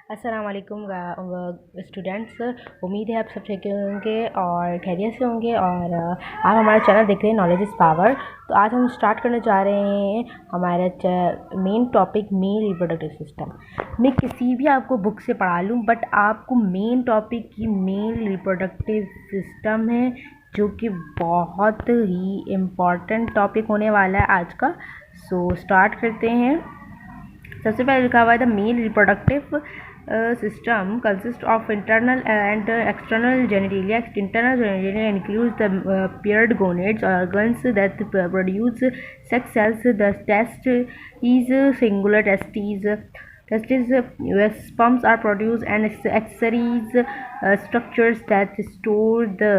अस्सलाम वालेकुम स्टूडेंट्स। उम्मीद है आप सब ठीक होंगे और खैरियत से होंगे और आप हमारा चैनल देख रहे हैं नॉलेज इज़ पावर। तो आज हम स्टार्ट करने जा रहे हैं हमारा main topic male reproductive system. मैं किसी भी आपको बुक से पढ़ा लूँ बट आपको मेन टॉपिक की मेल रिप्रोडक्टिव सिस्टम है जो कि बहुत ही इम्पॉर्टेंट टॉपिक होने वाला है आज का। सो स्टार्ट करते हैं। सबसे पहले लिखा हुआ है the male reproductive system consists of internal and external genitalia. Internal genitalia includes the paired gonads, organs that produce sex cells. The test is singular testes. Sperms are produced and accessories structures that store the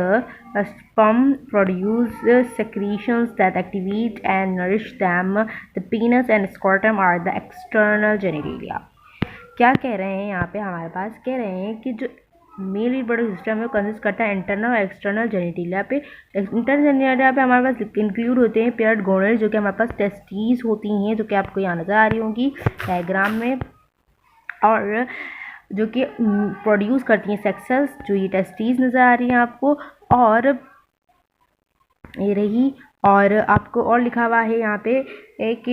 sperm produce secretions that activate and nourish them. The penis and scrotum are the external genitalia. क्या कह रहे हैं यहाँ पे हमारे पास कह रहे हैं कि जो मेल रिप्रोडक्टिव सिस्टम है कंसिस्ट करता है इंटरनल और एक्सटर्नल जेनिटिलिया पे। इंटरनल जेनिटिलिया पे हमारे पास इंक्लूड होते हैं पेयर्ड गोनेड्स जो कि हमारे पास टेस्टीज होती हैं, जो कि आपको यहाँ नज़र आ रही होंगी डायग्राम में, और जो कि प्रोड्यूस करती हैं सेक्स सेल्स, जो ये टेस्टीज नज़र आ रही हैं आपको, और ये रही। और आपको और लिखा हुआ है यहाँ पे एक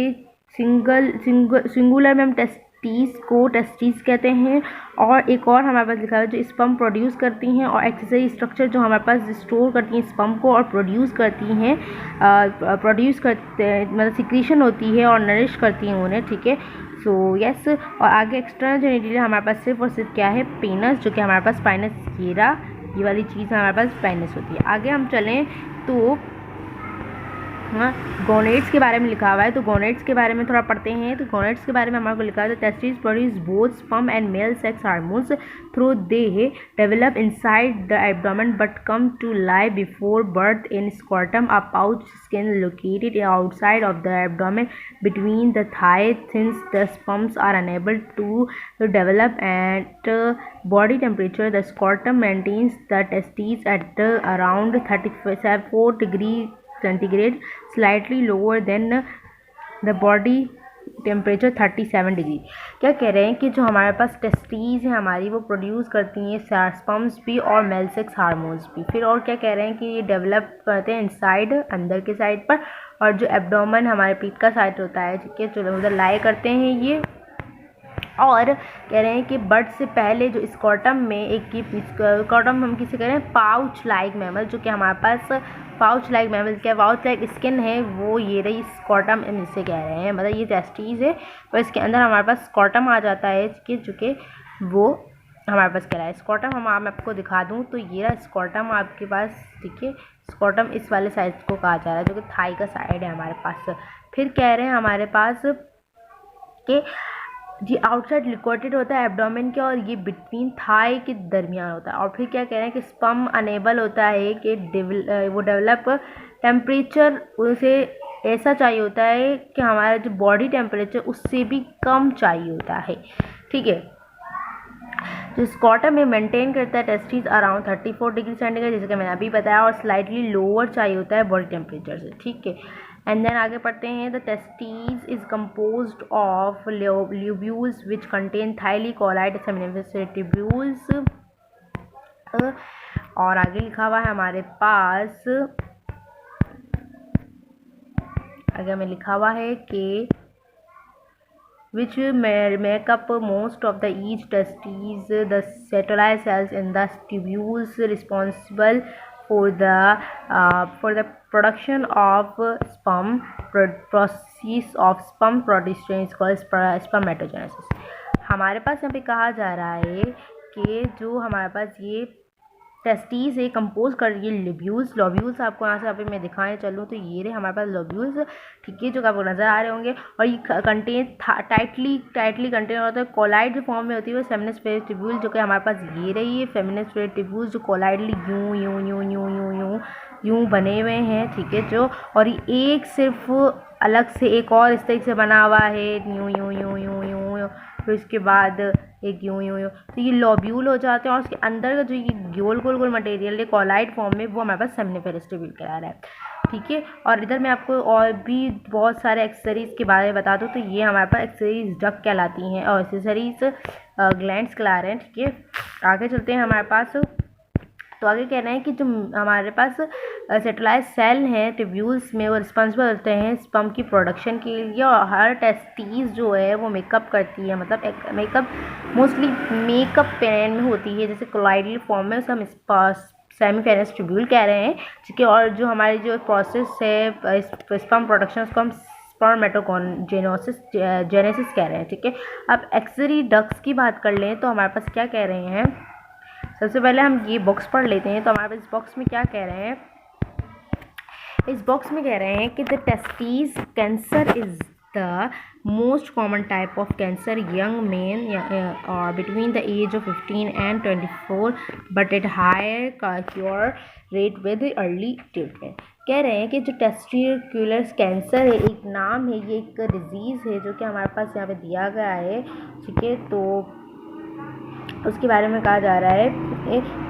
सिंगुलर में हम टेस्टीज कहते हैं, और एक और हमारे पास लिखा है जो स्पर्म प्रोड्यूस करती हैं, और एक्सेसरी स्ट्रक्चर जो हमारे पास स्टोर करती हैं स्पर्म को और प्रोड्यूस करती हैं, मतलब सिक्रीशन होती है और नरिश करती हैं उन्हें, ठीक है। So yes. और आगे एक्सटर्नल जेनिटिलिया हमारे पास सिर्फ और सिर्फ क्या है, पेनस, जो कि हमारे पास पाइनस ये वाली चीज़ हमारे पास पाइनस होती है। आगे हम चलें तो गोनेड्स के बारे में लिखा हुआ है, तो गोनेड्स के बारे में थोड़ा पढ़ते हैं। तो गोनेड्स के बारे में हमारे को लिखा है testes produce both sperm and male sex hormones through they develop inside the abdomen but come to lie before birth in scrotum, a pouch skin located outside of the abdomen between the thigh since the sperms are unable to develop at body temperature. The scrotum maintains the testes at around 34 degrees centigrade, slightly lower than the body temperature 37 degree. क्या कह रहे हैं कि जो हमारे पास testes हैं हमारी, वो प्रोड्यूस करती हैं स्पर्म्स भी और मेल सेक्स हार्मोन्स भी। फिर और क्या कह रहे हैं कि ये डेवलप करते हैं इनसाइड, अंदर के साइड पर, और जो एब्डोमेन हमारे पीठ का साइड होता है, ठीक है, जो उधर लाई करते हैं ये। और कह रहे हैं कि बर्थ से पहले जो स्क्रॉटम में स्क्रॉटम हम किसे कह रहे हैं, पाउच लाइक मैमल, जो कि हमारे पास पाउच लाइक मैमल क्या पाउच लाइक स्किन है, वो ये रही स्क्रॉटम इसे कह रहे हैं, मतलब ये टेस्टीज है और इसके अंदर हमारे पास स्क्रॉटम आ जाता है कि जो कि वो हमारे पास कह रहा है स्क्रॉटम। हम आपको दिखा दूँ तो ये रहा स्क्रॉटम आपके पास, ठीक है। स्क्रॉटम इस वाले साइड को कहा जा रहा है जो कि थाई का साइड है हमारे पास। फिर कह रहे हैं हमारे पास कि जी आउटसाइड लिक्विडेड होता है एब्डोमेन के, और ये बिटवीन थाई के दरमियान होता है। और फिर क्या कह रहे हैं कि स्पर्म अनेबल होता है कि वो डेवलप टेम्परेचर उसे ऐसा चाहिए होता है कि हमारा जो बॉडी टेम्परेचर उससे भी कम चाहिए होता है, ठीक है। जो स्क्रॉटम में मेंटेन करता है टेस्टीज अराउंड 34 डिग्री सेंटीग्रेड, जैसे कि मैंने अभी बताया, और स्लाइटली लोअर चाहिए होता है बॉडी टेम्परेचर से, ठीक है। एंड देन आगे पढ़ते हैं the testes is composed of lobules which contain tightly coiled seminiferous. और आगे लिखा हुआ है हमारे पास, आगे में लिखा हुआ है कि which make up most of the each testes, the satellite cells in the tubules responsible for the production of sperm. Process of sperm production is called spermatogenesis. हमारे पास यहाँ पे कहा जा रहा है कि जो हमारे पास ये टेस्टीज है कंपोज कर रही है लोब्यूल्स आपको यहाँ से यहाँ पे मैं दिखाने चलूँ तो ये रहे हमारे पास लोब्यूल्स, ठीक है, जो कि आपको नज़र आ रहे होंगे। और ये कंटेन टाइटली कंटेन होता है, कोलाइड फॉर्म में होती है वो फेमिनिस्ट ट्यूब्यूल, जो कि हमारे पास ये रही है फेमिनिस्ट ट्यूब्यूल्स जो कोलाइडली यूँ बने हुए हैं, ठीक है, जो, और ये एक सिर्फ अलग से एक और इस तरीके से बना हुआ है यूँ, फिर इसके बाद एक यूँ, तो ये लोब्यूल हो जाते हैं, और उसके अंदर का जो ये गोल मटेरियल है कोलाइड फॉर्म में, वो हमारे पास सेमिनिफेरस ट्यूब्यूल कह रहा है, ठीक है। और इधर मैं आपको और भी बहुत सारे एक्सेसरीज़ के बारे में बता दूँ तो ये हमारे पास एक्सेसरीज डक कहलाती हैं, और एक्सेसरीज ग्लैंड्स कहला रहे हैं। ठीक है, आगे चलते हैं हमारे पास। तो आगे कह रहे हैं कि जो हमारे पास सेटेलाइट सेल हैं ट्यूब्यूल्स में, वो रिस्पॉन्सिबल होते हैं स्पर्म की प्रोडक्शन के लिए, और हर टेस्टिस जो है वो मेकअप करती है, मतलब एक मेकअप मोस्टली मेकअप पैन में होती है, जैसे कोलाइडल फॉर्म में उसे हम सेमीफेरस ट्यूब्यूल कह रहे हैं। ठीक है, और जो हमारी जो प्रोसेस है स्पर्म प्रोडक्शन, उसको हम स्पर्मेटोजेनेसिस कह रहे हैं। ठीक है, अब एक्सरी डक्ट्स की बात कर लें तो हमारे पास क्या कह रहे हैं। सबसे पहले हम ये बॉक्स पढ़ लेते हैं। तो हमारे पास इस बॉक्स में क्या कह रहे हैं। इस बॉक्स में कह रहे हैं कि the testis cancer is the most common type of cancer young men और between the age of 15 and 24, but at higher cure rate with early treatment. कह रहे हैं कि जो टेस्टिकुलर कैंसर है, एक नाम है, ये एक डिजीज़ है जो कि हमारे पास यहाँ पे दिया गया है। ठीक है, तो उसके बारे में कहा जा रहा है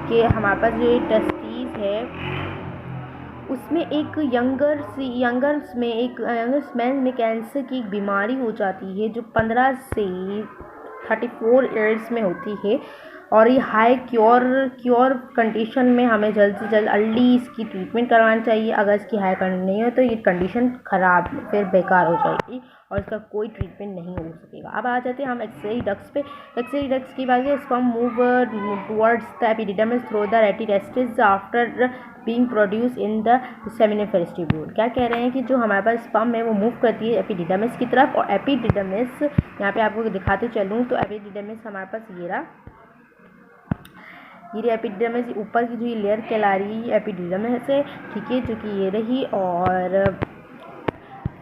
कि हमारे पास जो टेस्टिस है उसमें एक यंगर्स मैन में कैंसर की एक बीमारी हो जाती है जो 15 से 34 ईयर्स में होती है, और ये हाई क्योर कंडीशन में हमें जल्द से जल्द अर्ली इसकी ट्रीटमेंट करवानी चाहिए। अगर इसकी हाई कंडीशन नहीं हो तो ये कंडीशन ख़राब फिर बेकार हो जाएगी और इसका कोई ट्रीटमेंट नहीं हो सकेगा। अब आ जाते हैं हम एक्सरी डक्ट्स पे। एक्सरी डक्ट्स की बात करें, sperm move towards the epididymis through the rete testis after being produce in the seminiferous tubule. क्या कह रहे हैं कि जो हमारे पास स्पर्म है वो मूव करती है एपिडिडमिस की तरफ, और एपिडिडमिस यहाँ पे आपको दिखाते चलूँ तो एपिडिडमिस हमारे पास ये रहा, ये एपिडिडमिस ऊपर की जो ये लेयर कहला रही है एपिडिडमिस है। ठीक है, जो कि ये रही, और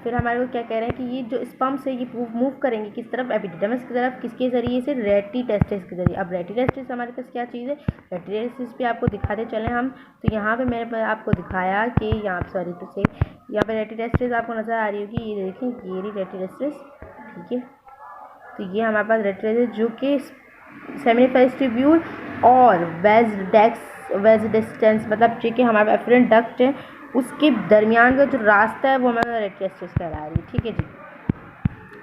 फिर हमारे को क्या कह रहे हैं कि ये जो स्पर्म से ये मूव करेंगे किस तरफ, एपिडिडमिस की तरफ, किसके ज़रिए से, रेटिटेस्टिस के ज़रिए। अब रेटिटेस्टिस हमारे पास क्या चीज़ है, रेटिटेस्टिस पे आपको दिखाते चलें हम। तो यहाँ पे मैंने आपको दिखाया कि यहाँ पे रेटिटेस्टिस आपको नज़र आ रही होगी, ये देखें, ये रही रेटिटेस्टिस। ठीक है, तो ये हमारे पास रेटिटेस्टिस जो कि सेमिनिफेरस ट्यूब्यूल और वेज डिस्टेंस मतलब जो कि हमारा एफरेंट डक्ट है उसके दरमियान का जो रास्ता है वो हमारा रेटिटेस्टिस कहला रही है। ठीक है जी,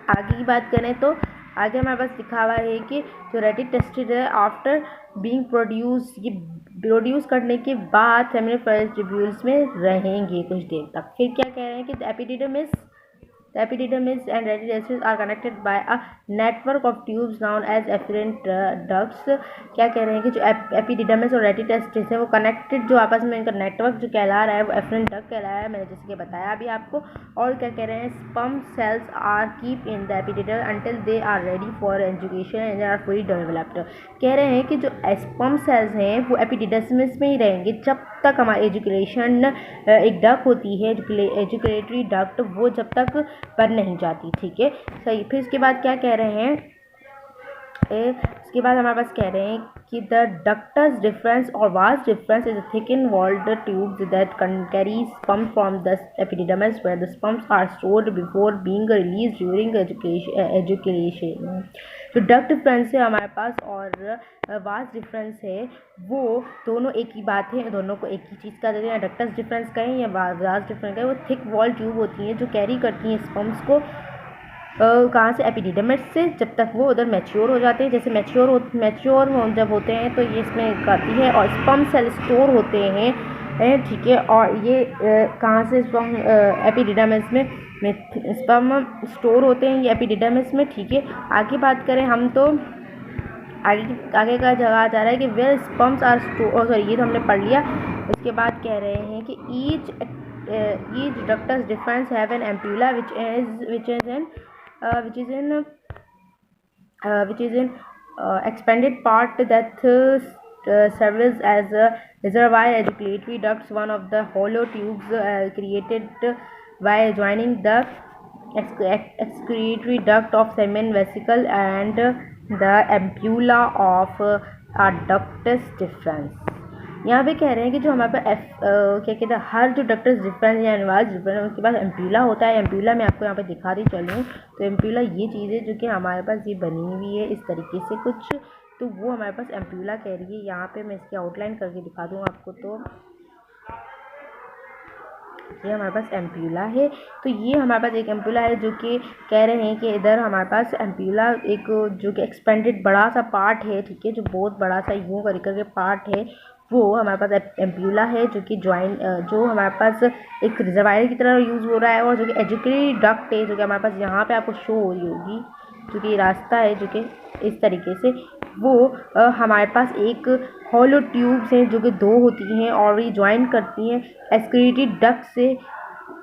आगे की बात करें तो आगे हमारे पास लिखा हुआ है कि जो रेटिटेस्टिस है आफ्टर बीइंग प्रोड्यूस, ये प्रोड्यूस करने के बाद सेमिनिफेरस ट्यूब्यूल्स में रहेंगे कुछ देर तक। फिर क्या कह रहे हैं कि the epididymis and reticulus are connected by a network of tubes known as efferent ducts। क्या कह रहे हैं कि जो एपिडिडमिस और रेटिटेस्टिस है वो कनेक्टेड, जो आपस में इनका नेटवर्क जो कहला रहा है वो एफरेंट डक्ट कहला रहा है, मैंने जैसे कि बताया अभी आपको। और क्या कह रहे हैं, sperm cells are keep in the epididymis until they are ready for education and they are fully developed. कह रहे हैं कि जो स्पर्म सेल्स हैं वो एपिडिडमिस में ही रहेंगे जब तक हमारी एजुकेशन एक डक्ट होती है, एजुकेटरी डक्ट, वो जब तक बन नहीं जाती। ठीक है, सही। फिर इसके बाद क्या कह रहे हैं, इसके बाद हमारे पास कह रहे हैं कि द डक्टस डिफरेंस और vas deferens is thicken walled tubes that carry sperm from the epididymis where the sperms are stored before being release during education. जो डक्ट डिफरेंस है हमारे पास और वास्ट डिफरेंस है वो दोनों एक ही बात है, दोनों को एक ही चीज़ का देते हैं। डक्टस डिफरेंस कहें या वास्ट डिफरेंस कहें, वो थिक वॉल ट्यूब होती हैं जो कैरी करती हैं स्पर्म्स को कहाँ से, एपिडिडमिस से, जब तक वो उधर मैच्योर हो जाते हैं। जैसे मैच्योर जब होते हैं तो ये इसमें करती है, और स्पर्म सेल स्टोर होते हैं। ठीक है, और ये कहाँ से स्पर्म एपिडिडमिस में स्पर्म स्टोर होते हैं ये एपिडिडमिस में। ठीक है, आगे बात करें हम तो आगे का जगह जा रहा है कि where sperms are store, sorry ये तो हमने पढ़ लिया। उसके बाद कह रहे हैं कि each ductus difference have an ampulla which is in expanded part that serves as a reservoir. Ejaculatory ducts, one of the hollow tubes created by joining the excretory duct of semen vesicle and the ampulla of a ductus difference। यहाँ पे कह रहे हैं कि जो हमारे पास क्या कहते हैं, हर जो डक्टस डिफरेंस या एनवाज डिफरेंस उसके पास एम्प्यूला होता है। एम्प्यूला मैं आपको यहाँ पे दिखा दी चलूँ तो एम्प्यूला ये चीज़ है जो कि हमारे पास ये बनी हुई है इस तरीके से कुछ, तो वो हमारे पास एम्प्यूला कह रही है। यहाँ पे मैं इसकी आउटलाइन करके दिखा दूँ आपको। तो ये हमारे पास एम्प्यूला है। तो ये हमारे पास एक एम्प्यूला है जो कि कह रहे हैं कि इधर हमारे पास एम्प्यूला एक जो कि एक्सपेंडेड बड़ा सा पार्ट है, ठीक है, जो बहुत बड़ा सा यूँ करके पार्ट है, वो हमारे पास एम्प्यूला है जो कि जो हमारे पास एक रिजर्वायर की तरह यूज़ हो रहा है, और जो कि एजुकेटरी डक्ट है जो कि हमारे पास यहाँ पे आपको शो हो रही होगी, जो कि रास्ता है जो कि इस तरीके से वो हमारे पास एक हॉलो ट्यूब्स हैं जो कि 2 होती हैं और ये ज्वाइन करती हैं एक्सक्रीटरी डक्ट से,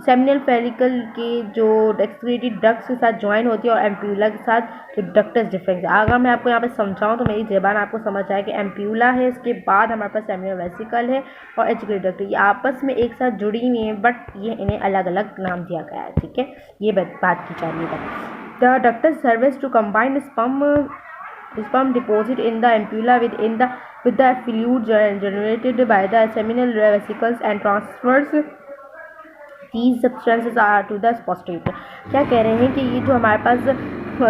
सेमिनल फेलिकल के जो एक्सक्रीटरी डक्ट के साथ ज्वाइन होती है और एम्प्यूला के साथ जो डक्टस डिफरेंस है। अगर मैं आपको यहाँ पे समझाऊँ तो मेरी ज़बान आपको समझ आए कि एम्प्यूला है, इसके बाद हमारे पास सेमिनल वेसिकल है और एक्सक्रीटरी डक्ट, ये आपस में एक साथ जुड़ी हुई हैं बट ये इन्हें अलग अलग नाम दिया गया है, ठीक है, ये बात की जा रही है। The ductus serves to combine sperm deposit in the ampulla with the fluid generated by the seminal vesicles and transfers these substances are to the posterior। क्या कह रहे हैं कि ये जो हमारे पास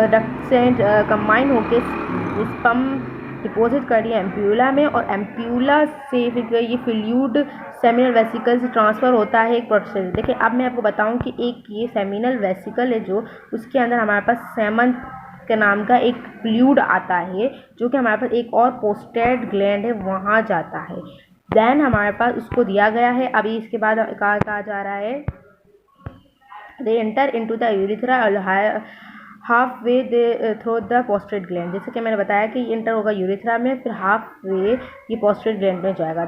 डक्ट से कंबाइन होकर स्पर्म डिपॉजिट कर रही है एम्प्यूला में, और एम्प्यूला से फिर ये फ्लूइड सेमिनल वेसिकल से ट्रांसफ़र होता है एक प्रोसेस। देखिए अब मैं आपको बताऊं कि एक ये सेमिनल वेसिकल है जो उसके अंदर हमारे पास सेमन के नाम का एक फ्लूइड आता है जो कि हमारे पास एक और पोस्टेड ग्लैंड है वहाँ जाता है, देन हमारे पास उसको दिया गया है। अभी इसके बाद कहा जा रहा है they enter into the urethra half way through the posted gland. जैसे कि मैंने बताया कि ये इंटर होगा यूरिथ्रा में, फिर हाफ वे ये पोस्टेड ग्लैंड में जाएगा।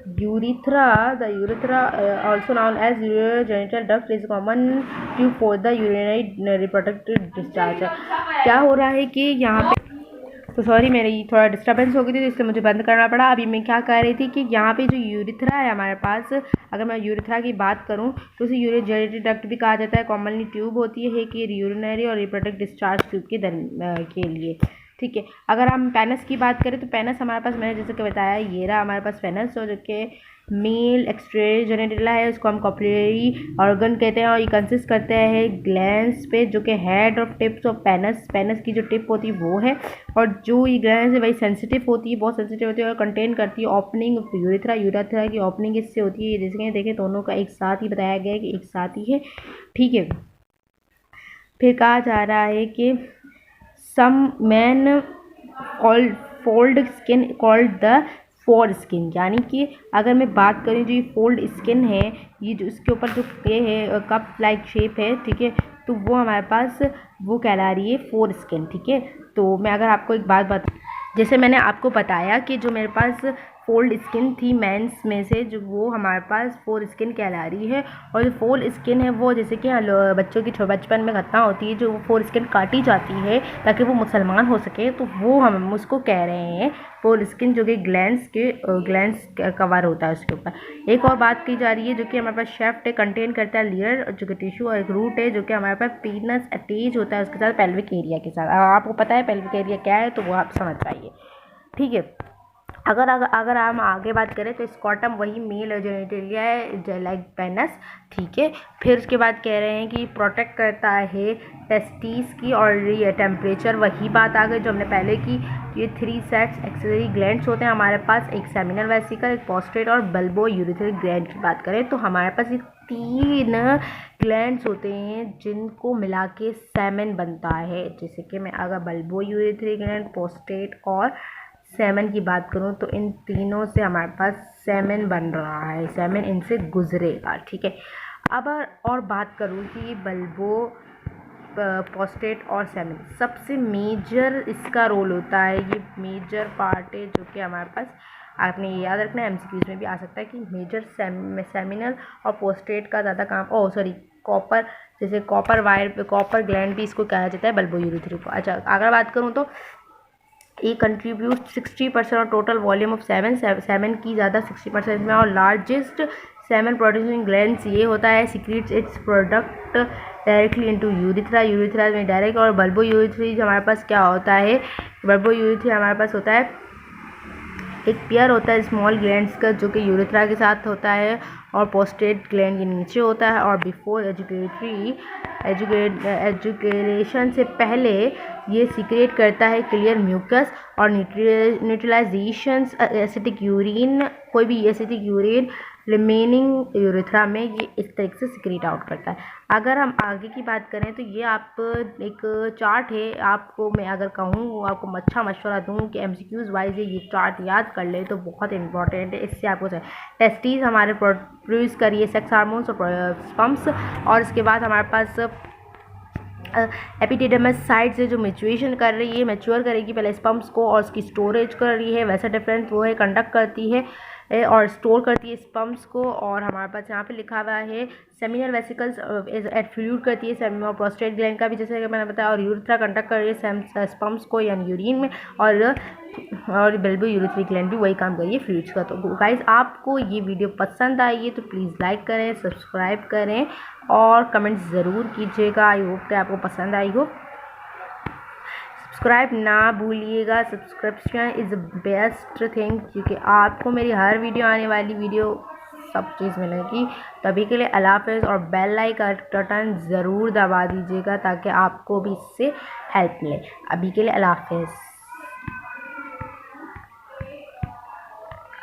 The urethra also known as urogenital duct is common tube for the urinary reproductive discharge. क्या हो रहा है कि यहाँ पे तो सॉरी मेरी थोड़ा डिस्टर्बेंस हो गई थी तो इसलिए मुझे बंद करना पड़ा। अभी मैं क्या कह रही थी कि यहाँ पे जो यूरिथ्रा है हमारे पास, अगर मैं यूरिथ्रा की बात करूँ तो उसे यूरोजेनिटल डक्ट भी कहा जाता है। कॉमनली ट्यूब होती है कि यूरिनरी और रिप्रोडक्टिव डिस्चार्ज ट्यूब के लिए, ठीक है। अगर हम पेनस की बात करें तो पेनस हमारे पास, मैंने जैसे कि बताया, ये रहा हमारे पास पेनस, जो कि मेल एक्सट्रेज जेनेटिला है, उसको हम कॉपलेरी ऑर्गन कहते हैं, और ये कंसिस्ट करते हैं ग्लैंड्स पे जो कि हेड और टिप्स ऑफ पेनस की जो टिप होती है वो है, और जो ये ग्लैंड्स है वही सेंसिटिव होती है, बहुत सेंसिटिव होती है, और कंटेन करती है ओपनिंग यूरिथ्रा की ओपनिंग इससे होती है। जैसे कि देखें दोनों का एक साथ ही बताया गया है कि एक साथ ही है, ठीक है। फिर कहा जा रहा है कि some man fold skin called the foreskin, यानी कि अगर मैं बात करूँ जो ये फोल्ड स्किन है, ये जो इसके ऊपर जो ये है कप लाइक शेप है, ठीक है, तो वो हमारे पास वो कहला रही है फोर स्किन, ठीक है। तो मैं अगर आपको एक बात जैसे मैंने आपको बताया कि जो मेरे पास फोल्ड स्किन थी मेंस में से, जो वो हमारे पास फोर स्किन कहला रही है, और जो फोल्ड स्किन है वो जैसे कि बच्चों की बचपन में घटना होती है, जो फोर स्किन काटी जाती है ताकि वो मुसलमान हो सके, तो वो हम उसको कह रहे हैं फोल्ड स्किन, जो कि ग्लैंड्स कवर होता है उसके ऊपर। एक और बात की जा रही है जो कि हमारे पास शेफ्ट है, कंटेन करता है लेयर जो कि टिश्यू, और एक रूट है जो कि हमारे पास पीनस अटैच होता है उसके साथ पेल्विक एरिया के साथ। आपको पता है पेल्विक एरिया क्या है तो वो आप समझ पाइए, ठीक है। अगर हम आगे बात करें तो स्कॉटम वही मेल जेनिटलिया है लाइक पेनस, ठीक है। फिर उसके बाद कह रहे हैं कि प्रोटेक्ट करता है टेस्टिस की, और ये टेम्परेचर वही बात आ गई जो हमने पहले की। ये 3 सेट्स एक्सेसरी ग्लैंड्स होते हैं हमारे पास, एक सेमिनल वेसिकल, एक पोस्टेट और बल्बो यूरिथ्रल ग्लैंड की बात करें तो हमारे पास ये 3 ग्लैंड्स होते हैं जिनको मिला के सेमन बनता है। जैसे कि मैं अगर बल्बो यूरिथ्रल ग्लैंड, पोस्टेट और सेमन की बात करूं तो इन तीनों से हमारे पास सेमन बन रहा है, सेमन इनसे गुजरेगा, ठीक है। अब और बात करूं कि बल्बो, पोस्टेट और सेमन सबसे मेजर इसका रोल होता है, ये मेजर पार्ट है जो कि हमारे पास, आपने ये याद रखना है, एमसीक्यूज में भी आ सकता है कि मेजर सेमिनल और पोस्टेट का ज़्यादा काम, कॉपर, जैसे कॉपर वायर, कॉपर ग्लैंड भी इसको कहा जाता है बल्बो यूरिथ्रा को। अच्छा अगर बात करूँ तो ये कंट्रीब्यूट 60% और टोटल वॉल्यूम ऑफ सेवन की ज़्यादा 60% में, और लार्जेस्ट सेमन प्रोड्यूसिंग ग्लैंड्स ये होता है, secrets it's product directly into urethra में डायरेक्ट। और बल्बो यूरिथ्रा हमारे पास क्या होता है, बल्बो यूरिथ्रा हमारे पास होता है एक पेयर होता है स्मॉल ग्लैंड्स का जो कि यूरिथ्रा के साथ होता है, और पोस्टेट ग्लैंड के नीचे होता है, और बिफोर एजुकेशन से पहले ये सीक्रेट करता है क्लियर म्यूकस और न्यूट्रलाइजेशन एसिटिक यूरिन, कोई भी एसिटिक यूरिन रिमेनिंग यूरेथ्रा में ये इस तरीके से सिक्रीट आउट करता है। अगर हम आगे की बात करें तो ये आप एक चार्ट है, आपको मैं अगर कहूँ आपको अच्छा मशवरा दूँ कि MCQs वाइज ये चार्ट याद कर ले तो बहुत इंपॉर्टेंट है। इससे आपको टेस्टिस हमारे प्रोड्यूस करिए सेक्स हार्मोन्स और स्पर्म्स, और इसके बाद हमारे पास एपिडिडमस साइड से जो मैच्योरेशन कर रही है, मैच्योर करेगी पहले स्पर्म्स को और उसकी स्टोरेज कर रही है। वैसा डिफरेंस वो है कंडक्ट करती है और स्टोर करती है स्पर्म्स को। और हमारे पास यहाँ पे लिखा हुआ है सेमिनल वेसिकल्स एट्रीब्यूट करती है सेमी और प्रोस्टेट ग्लैंड का भी, जैसे कि मैंने बताया, और यूरेथ्रा कंडक्ट कर रही है स्पर्म्स को यानी यूरिन में, और बल्बो यूरेथ्रिक ग्लैंड भी वही काम करिए फ्लूइड्स का। तो गाइस आपको ये वीडियो पसंद आई है तो प्लीज़ लाइक करें, सब्सक्राइब करें और कमेंट ज़रूर कीजिएगा। आई होप कि आपको पसंद आई हो। सब्सक्राइब ना भूलिएगा, सब्सक्रिप्शन इज़ बेस्ट थिंग, क्योंकि आपको मेरी हर वीडियो आने वाली वीडियो सब चीज़ मिलेगी। तो अभी के लिए अल्लाह हाफ़िज़, और बेल लाइकन बटन ज़रूर दबा दीजिएगा ताकि आपको भी इससे हेल्प मिले। अभी के लिए अल्लाह हाफ़िज़।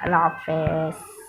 अल्लाह हाफ़िज़।